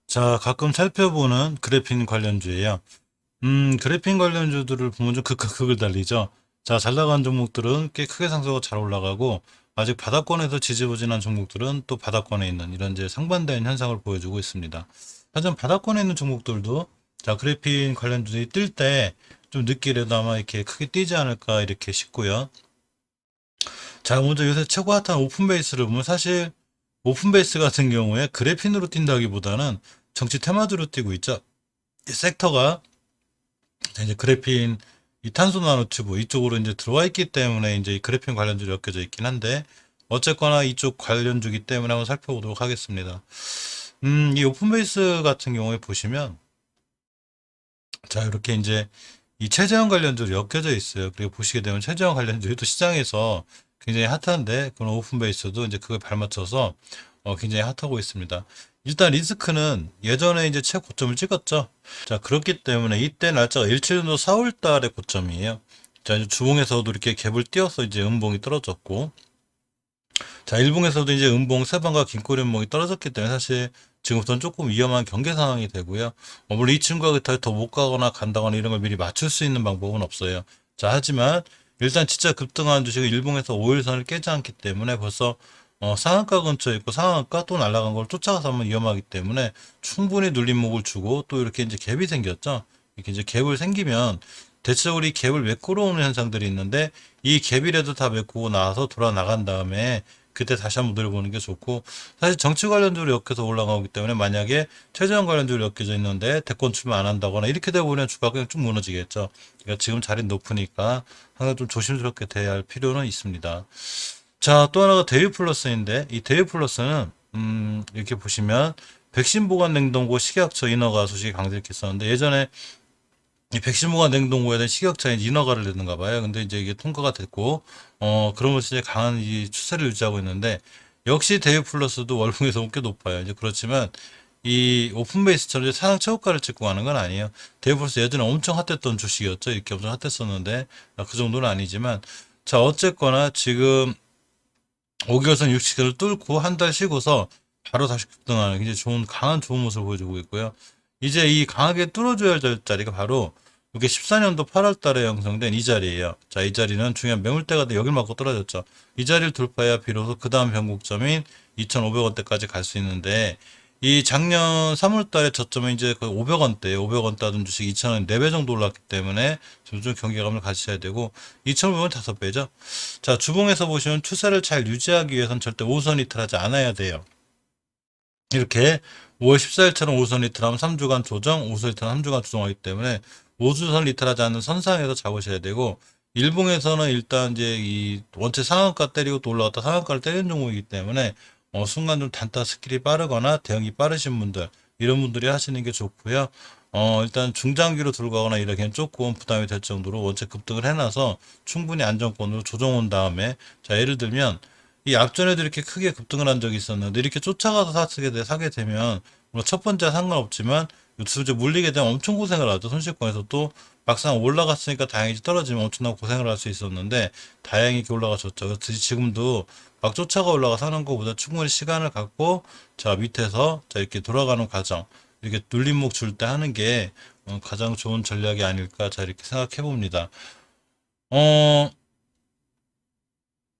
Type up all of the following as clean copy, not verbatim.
자, 가끔 살펴보는 그래핀 관련주예요. 그래핀 관련주들을 보면 좀 극과 극을 달리죠. 자, 잘 나간 종목들은 꽤 크게 상승하고 잘 올라가고, 아직 바닥권에서 지지부진한 종목들은 또 바닥권에 있는 이런 이제 상반된 현상을 보여주고 있습니다. 하지만 바닥권에 있는 종목들도 자, 그래핀 관련주들이 뜰 때 좀 늦게라도 아마 이렇게 크게 뛰지 않을까 이렇게 싶고요. 자, 먼저 요새 최고 핫한 오픈베이스를 보면 사실 오픈베이스 같은 경우에 그래핀으로 뛴다기보다는 정치 테마주로 뛰고 있죠. 이 섹터가 이제 그래핀 이 탄소 나노튜브 이쪽으로 이제 들어와 있기 때문에 이제 이 그래핀 관련주로 엮여져 있긴 한데 어쨌거나 이쪽 관련주기 때문에 한번 살펴보도록 하겠습니다. 이 오픈베이스 같은 경우에 보시면 자 이렇게 이제 이 최재형 관련주로 엮여져 있어요. 그리고 보시게 되면 최재형 관련주도 시장에서 굉장히 핫한데 그런 오픈베이스도 이제 그걸 발맞춰서 굉장히 핫하고 있습니다. 일단 리스크는 예전에 이제 최고점을 찍었죠. 자, 그렇기 때문에 이때 날짜가 17년도 4월 달의 고점이에요. 자, 이제 주봉에서도 이렇게 갭을 띄어서 이제 음봉이 떨어졌고, 자, 일봉에서도 이제 음봉 세방과 긴꼬리 음봉이 떨어졌기 때문에 사실 지금부터는 조금 위험한 경계 상황이 되고요. 물론 이 친구가 더 못 가거나 간다거나 이런 걸 미리 맞출 수 있는 방법은 없어요. 자, 하지만 일단 진짜 급등한 주식은 일봉에서 5일선을 깨지 않기 때문에 벌써 상한가 근처에 있고 상한가 또 날아간 걸 쫓아가서 하면 위험하기 때문에 충분히 눌림목을 주고 또 이렇게 이제 갭이 생겼죠. 이렇게 이제 갭을 생기면 대체적으로 이 갭을 메꾸러 오는 현상들이 있는데 이 갭이라도 다 메꾸고 나와서 돌아 나간 다음에 그때 다시 한번 노려보는 게 좋고 사실 정치 관련주로 엮여서 올라가기 때문에 만약에 최저형 관련주로 엮여져 있는데 대권 출마 안 한다거나 이렇게 되고 보면 주가가 그냥 쭉 무너지겠죠. 그러니까 지금 자리는 높으니까 항상 좀 조심스럽게 대해야 할 필요는 있습니다. 자, 또 하나가 데이 플러스인데 이 데이 플러스는 이렇게 보시면 백신 보관 냉동고 식약처 인허가 소식이 강력했었는데 예전에 이 백신 보관 냉동고에 대한 식약처에 인허가를 내는가 봐요. 근데 이제 이게 통과가 됐고 그러면서 이제 강한 이 추세를 유지하고 있는데 역시 데이 플러스도 월봉에서 꽤 높아요. 이제 그렇지만 이 오픈베이스처럼 이제 사상 최고가를 찍고 가는 건 아니에요. 데이 플러스 예전에 엄청 핫했던 주식이었죠. 이렇게 엄청 핫했었는데 그 정도는 아니지만 자 어쨌거나 지금 5개월선 60개를 뚫고 한 달 쉬고서 바로 다시 급등하는 굉장히 좋은 강한 좋은 모습을 보여주고 있고요. 이제 이 강하게 뚫어줘야 될 자리가 바로 이게 14년도 8월 달에 형성된 이 자리예요. 자, 이 자리는 중요한 매물대가 여길 맞고 떨어졌죠. 이 자리를 돌파해야 비로소 그 다음 변곡점인 2,500원대까지 갈 수 있는데 이 작년 3월 달에 저점은 이제 거의 500원대, 500원대 하던 주식 2,000원 4배 정도 올랐기 때문에 좀 경계감을 가지셔야 되고 2,500원 5배죠. 자, 주봉에서 보시면 추세를 잘 유지하기 위해서는 절대 5선 이탈하지 않아야 돼요. 이렇게 5월 14일처럼 5선 이탈하면 3주간 조정, 5선 이탈하면 3주간 조정하기 때문에 5주선 이탈하지 않는 선상에서 잡으셔야 되고 일봉에서는 일단 이제 이 원체 상한가 때리고 또 올라갔다 상한가를 때리는 종목이기 때문에 순간 좀 단타 스킬이 빠르거나 대응이 빠르신 분들 이런 분들이 하시는 게 좋고요. 일단 중장기로 들고 가거나 이러기엔 조금 부담이 될 정도로 원체 급등을 해놔서 충분히 안정권으로 조정 온 다음에 자 예를 들면 이 앞전에도 이렇게 크게 급등을 한 적이 있었는데 이렇게 쫓아가서 사게 되면 뭐 첫 번째 상관없지만 유튜브에 물리게 되면 엄청 고생을 하죠. 손실권에서 또 막상 올라갔으니까 다행이지 떨어지면 엄청나게 고생을 할 수 있었는데 다행히 이렇게 올라가셨죠. 그래서 지금도 막 쫓아가 올라가서 하는 것보다 충분히 시간을 갖고 자 밑에서 자 이렇게 돌아가는 과정 이렇게 눌림목 줄 때 하는 게 가장 좋은 전략이 아닐까 자 이렇게 생각해 봅니다. 어,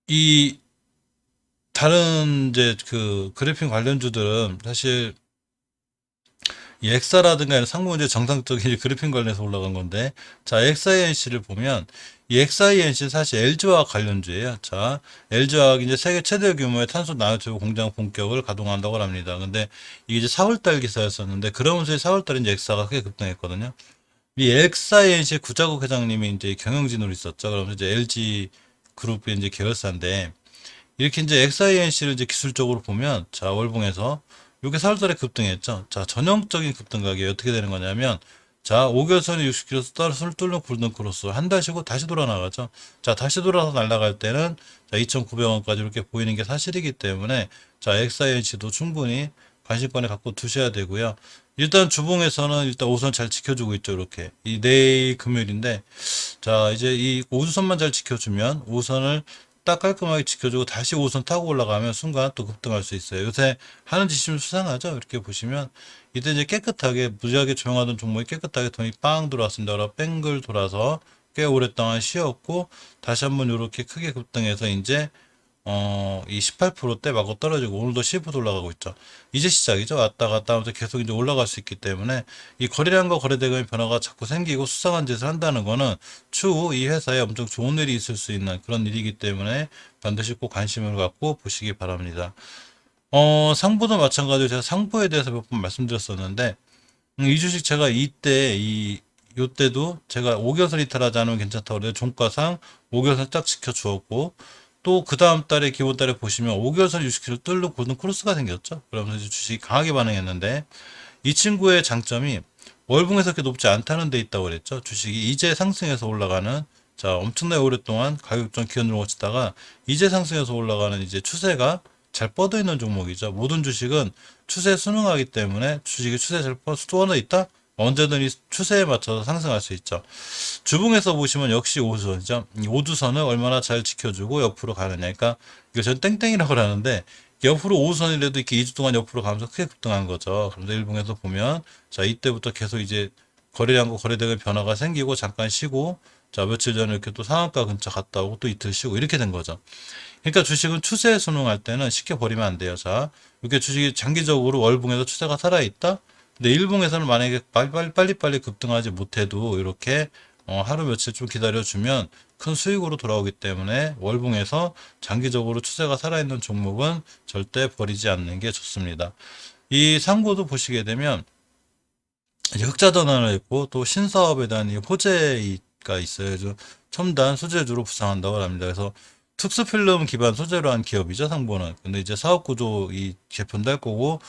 이 다른 이제 그 그래픽 관련주들은 사실 이 엑사라든가 이런 상무문제 정상적인 그래픽 관련해서 올라간 건데 자 XINC를 보면 이 XINC 사실 LG화학 관련주예요. 자 LG화학이 이제 세계 최대 규모의 탄소 나노튜브 공장 본격을 가동한다고 합니다. 근데 이게 이제 4월달 기사였었는데 그러면서 4월달에 이제 엑사가 크게 급등했거든요. 이 XINC 구자국 회장님이 이제 경영진으로 있었죠. 그러면서 이제 LG 그룹의 이제 계열사인데 이렇게 이제 XINC를 이제 기술적으로 보면 자 월봉에서 요게 4월달에 급등했죠. 자 전형적인 급등각이 어떻게 되는 거냐면 자 5개월선이 60km 떨어서 뚫는 골든 크로스 한 달 쉬고 다시 돌아 나가죠. 자 다시 돌아서 날아갈 때는 자 2,900원까지 이렇게 보이는 게 사실이기 때문에 자 XINC도 충분히 관심권에 갖고 두셔야 되고요. 일단 주봉에서는 일단 5선 잘 지켜주고 있죠. 이렇게 이 내일 금요일인데 자 이제 이 5주선만 잘 지켜주면 5선을 딱 깔끔하게 지켜주고 다시 5선 타고 올라가면 순간 또 급등할 수 있어요. 요새 하는 짓이 좀 수상하죠. 이렇게 보시면 이때 이제 깨끗하게 무지하게 조용하던 종목이 깨끗하게 돈이 빵 들어왔습니다. 그러고 뺑글 돌아서 꽤 오랫동안 쉬었고 다시 한번 이렇게 크게 급등해서 이제 이 18%대 마구 떨어지고 오늘도 10% 올라가고 있죠. 이제 시작이죠. 왔다 갔다 하면서 계속 이제 올라갈 수 있기 때문에 이 거래량과 거래대금의 변화가 자꾸 생기고 수상한 짓을 한다는 거는 추후 이 회사에 엄청 좋은 일이 있을 수 있는 그런 일이기 때문에 반드시 꼭 관심을 갖고 보시기 바랍니다. 상보도 마찬가지로 제가 상보에 대해서 몇 번 말씀드렸었는데 이 주식 제가 요때도 제가 5개월선 이탈하지 않으면 괜찮다고 그래요. 종가상 5개월선 쫙 지켜주었고 또 그 다음 달에 기본 달에 보시면 5개월선 60kg 뚫고 골든 크로스가 생겼죠. 그러면서 이제 주식이 강하게 반응했는데 이 친구의 장점이 월봉에서 그렇게 높지 않다는 데 있다고 그랬죠. 주식이 이제 상승해서 올라가는 자 엄청나게 오랫동안 가격전 기현으로 거치다가 이제 상승해서 올라가는 이제 추세가 잘 뻗어 있는 종목이죠. 모든 주식은 추세에 순응하기 때문에 주식이 추세에 잘 뻗어 있다? 언제든 이 추세에 맞춰서 상승할 수 있죠. 주봉에서 보시면 역시 오두선이죠. 이 오두선을 얼마나 잘 지켜주고 옆으로 가느냐. 그러니까 이거 전 땡땡이라고 하는데 옆으로 오두선이라도 이렇게 2주 동안 옆으로 가면서 크게 급등한 거죠. 그런데 일봉에서 보면 자 이때부터 계속 이제 거래량과 거래대금 변화가 생기고 잠깐 쉬고 자 며칠 전에 이렇게 또 상한가 근처 갔다 오고 또 이틀 쉬고 이렇게 된 거죠. 그러니까 주식은 추세에 순응할 때는 쉽게 버리면 안 돼요. 자 이렇게 주식이 장기적으로 월봉에서 추세가 살아있다. 근데 일봉에서는 만약에 빨리빨리 급등하지 못해도 이렇게 하루 며칠 좀 기다려주면 큰 수익으로 돌아오기 때문에 월봉에서 장기적으로 추세가 살아있는 종목은 절대 버리지 않는 게 좋습니다. 이 상고도 보시게 되면 이제 흑자 전환을 했고 또 신사업에 대한 이 호재가 있어요. 첨단 소재주로 부상한다고 합니다. 그래서 특수필름 기반 소재로 한 기업이죠, 상보는. 근데 이제 사업 구조 이 개편될 거고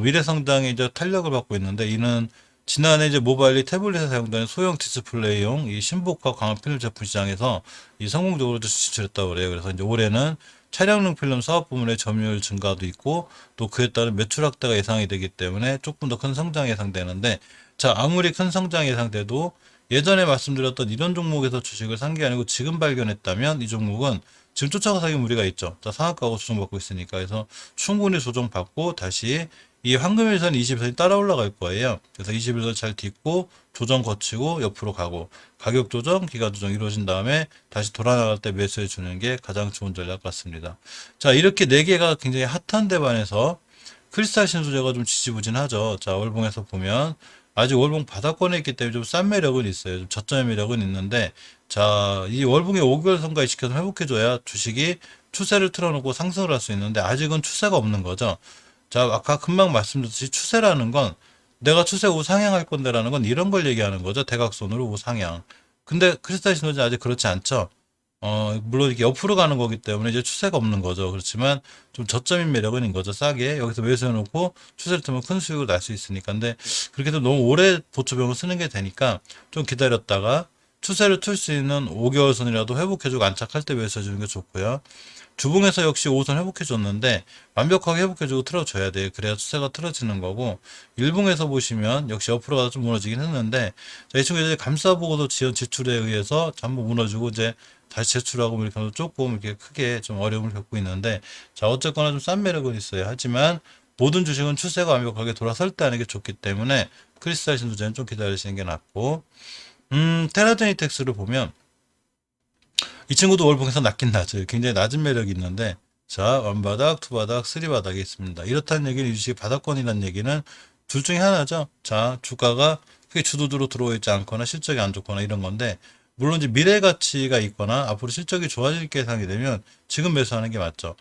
미래 성장에 이제 탄력을 받고 있는데 이는 지난해 이제 모바일리 태블릿에 사용되는 소형 디스플레이용 이 신복합 광학 필름 제품 시장에서 이 성공적으로 진출했다고 그래요. 그래서 이제 올해는 차량용 필름 사업 부문의 점유율 증가도 있고 또 그에 따른 매출 확대가 예상이 되기 때문에 조금 더 큰 성장이 예상되는데 자 아무리 큰 성장이 예상돼도 예전에 말씀드렸던 이런 종목에서 주식을 산 게 아니고 지금 발견했다면 이 종목은 지금 쫓아가 사기 무리가 있죠. 자 상한가하고 조정받고 있으니까 그래서 충분히 조정받고 다시 이 황금일선 20선이 따라 올라갈 거예요. 그래서 21선 잘 딛고 조정 거치고 옆으로 가고 가격 조정, 기간 조정 이루어진 다음에 다시 돌아 나갈 때 매수해 주는 게 가장 좋은 전략 같습니다. 자, 이렇게 네 개가 굉장히 핫한 데 반해서 크리스탈 신소재가 좀 지지부진하죠. 자, 월봉에서 보면 아직 월봉 바닥권에 있기 때문에 좀 싼 매력은 있어요. 좀 저점의 매력은 있는데 자, 이 월봉의 5개월 선까지 시켜서 회복해줘야 주식이 추세를 틀어놓고 상승을 할 수 있는데 아직은 추세가 없는 거죠. 자, 아까 금방 말씀드렸듯이 추세라는 건 내가 추세 우상향할 건데라는 건 이런 걸 얘기하는 거죠. 대각선으로 우상향. 근데 크리스탈 신호는 아직 그렇지 않죠. 물론 이게 옆으로 가는 거기 때문에 이제 추세가 없는 거죠. 그렇지만 좀 저점인 매력은 있는 거죠. 싸게 여기서 매수해 놓고 추세를 틀면 큰 수익을 날 수 있으니까. 근데 그렇게 해도 너무 오래 보초병을 쓰는 게 되니까 좀 기다렸다가 추세를 틀 수 있는 5개월 선이라도 회복해주고 안착할 때 매수해 주는 게 좋고요. 주봉에서 역시 5선 회복해줬는데 완벽하게 회복해주고 틀어줘야 돼요. 그래야 추세가 틀어지는 거고 일봉에서 보시면 역시 옆으로 가서 좀 무너지긴 했는데 자, 이 친구 이제 감사보고서 지연 지출에 의해서 전부 무너지고 이제 다시 제출하고 이렇게 하면서 조금 이렇게 크게 좀 어려움을 겪고 있는데 자 어쨌거나 좀 싼 매력은 있어요. 하지만 모든 주식은 추세가 완벽하게 돌아설 때 하는 게 좋기 때문에 크리스탈 신소재는 좀 기다리시는 게 낫고 테라제니텍스를 보면 이 친구도 월봉에서 낮긴 낮아요. 굉장히 낮은 매력이 있는데 자 원바닥, 투바닥, 쓰리바닥이 있습니다. 이렇다는 얘기는 이 주식이 바닥권이라는 얘기는 둘 중에 하나죠. 자 주가가 크게 주도주로 들어와 있지 않거나 실적이 안 좋거나 이런 건데 물론 이제 미래 가치가 있거나 앞으로 실적이 좋아질 예상이 되면 지금 매수하는 게 맞죠.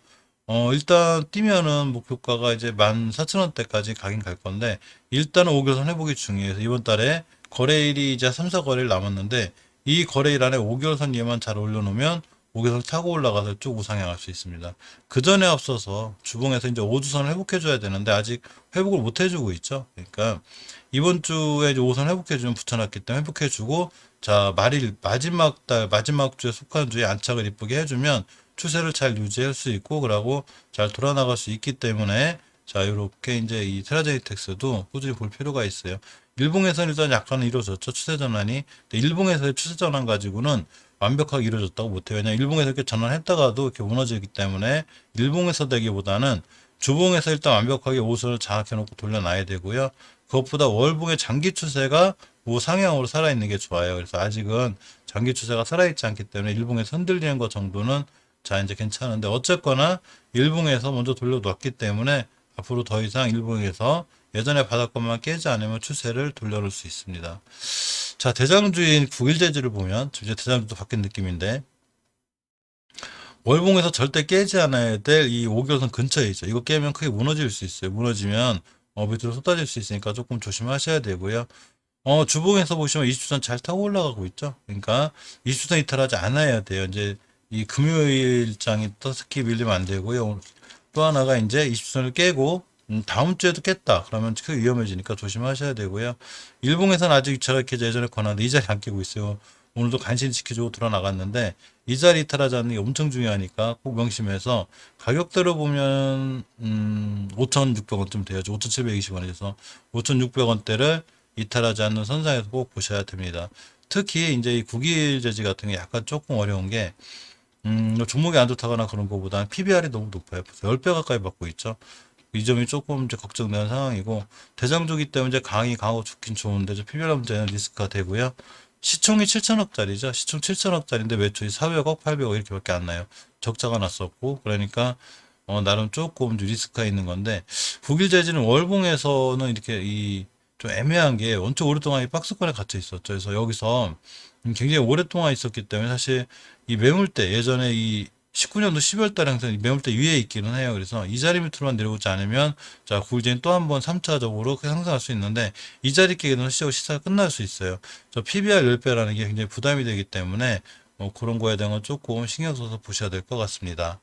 일단 뛰면은 목표가가 이제 14,000원대까지 가긴 갈 건데 일단은 5개선 회복이 중요해서 이번 달에 거래일이 이제 3, 4거래일 남았는데 이 거래일 안에 5개월선 예만 잘 올려놓으면 5개월 타고 올라가서 쭉 우상향할 수 있습니다. 그 전에 앞서서 주봉에서 이제 5주선을 회복해줘야 되는데 아직 회복을 못 해주고 있죠. 그러니까 이번 주에 이제 5선 회복해주면 붙여놨기 때문에 회복해주고 자 말일 마지막 달 마지막 주에 속한 주에 안착을 이쁘게 해주면 추세를 잘 유지할 수 있고 그러고 잘 돌아나갈 수 있기 때문에 자 이렇게 이제 이 테라제니텍스도 꾸준히 볼 필요가 있어요. 일봉에서는 일단 약간 이루어졌죠. 추세 전환이. 근데 일봉에서의 추세 전환 가지고는 완벽하게 이루어졌다고 못해요. 왜냐면 일봉에서 이렇게 전환했다가도 이렇게 무너지기 때문에 일봉에서 되기보다는 주봉에서 일단 완벽하게 오선을 장악해 놓고 돌려놔야 되고요. 그것보다 월봉의 장기 추세가 우상향으로 살아있는 게 좋아요. 그래서 아직은 장기 추세가 살아있지 않기 때문에 일봉에서 흔들리는 것 정도는 자 이제 괜찮은데 어쨌거나 일봉에서 먼저 돌려놨기 때문에 앞으로 더 이상 일봉에서 예전에 바닥권만 깨지 않으면 추세를 돌려놓을 수 있습니다. 자, 대장주인 국일제지를 보면 이제 대장주도 바뀐 느낌인데 월봉에서 절대 깨지 않아야 될 이 5개월선 근처에 있죠. 이거 깨면 크게 무너질 수 있어요. 무너지면 밑으로 쏟아질 수 있으니까 조금 조심하셔야 되고요. 주봉에서 보시면 20주선 잘 타고 올라가고 있죠. 그러니까 20주선 이탈하지 않아야 돼요. 이제 이 금요일장이 또 스키 밀리면 안 되고요. 또 하나가 이제 20주선을 깨고 다음 주에도 깼다. 그러면 크게 위험해지니까 조심하셔야 되고요. 일봉에서는 아직 제가 이렇게 예전에 권하는데 이 자리 안 깨고 있어요. 오늘도 간신히 지켜주고 들어 나갔는데 이 자리 이탈하지 않는 게 엄청 중요하니까 꼭 명심해서 가격대로 보면 5,600원쯤 돼야죠. 5,720원에서 5,600원대를 이탈하지 않는 선상에서 꼭 보셔야 됩니다. 특히 이제 이 국일 재지 같은 게 약간 조금 어려운 게 종목이 안 좋다거나 그런 것보다는 PBR이 너무 높아요. 10배 가까이 받고 있죠. 이 점이 조금 이제 걱정되는 상황이고 대장주기 때문에 이제 강이 강하고 좋긴 좋은데 PBR 문제는 리스크가 되고요. 시총이 7천억짜리죠. 시총 7천억짜리인데 매출이 400억, 800억 이렇게밖에 안 나요. 적자가 났었고 그러니까 나름 조금 리스크가 있는 건데 국일 재지는 월봉에서는 이렇게 이 좀 애매한 게 엄청 오랫동안 이 박스권에 갇혀 있었죠. 그래서 여기서 굉장히 오랫동안 있었기 때문에 사실 이 매물대 예전에 이 19년도 12월 달에 항상 이 매물대 위에 있기는 해요. 그래서 이 자리 밑으로만 내려오지 않으면 자 국일재는 또 한 번 3차적으로 상승할 수 있는데 이 자리 깨기는 시차가 끝날 수 있어요. 저 PBR 10배라는 게 굉장히 부담이 되기 때문에 그런 거에 대한 건 조금 신경 써서 보셔야 될 것 같습니다.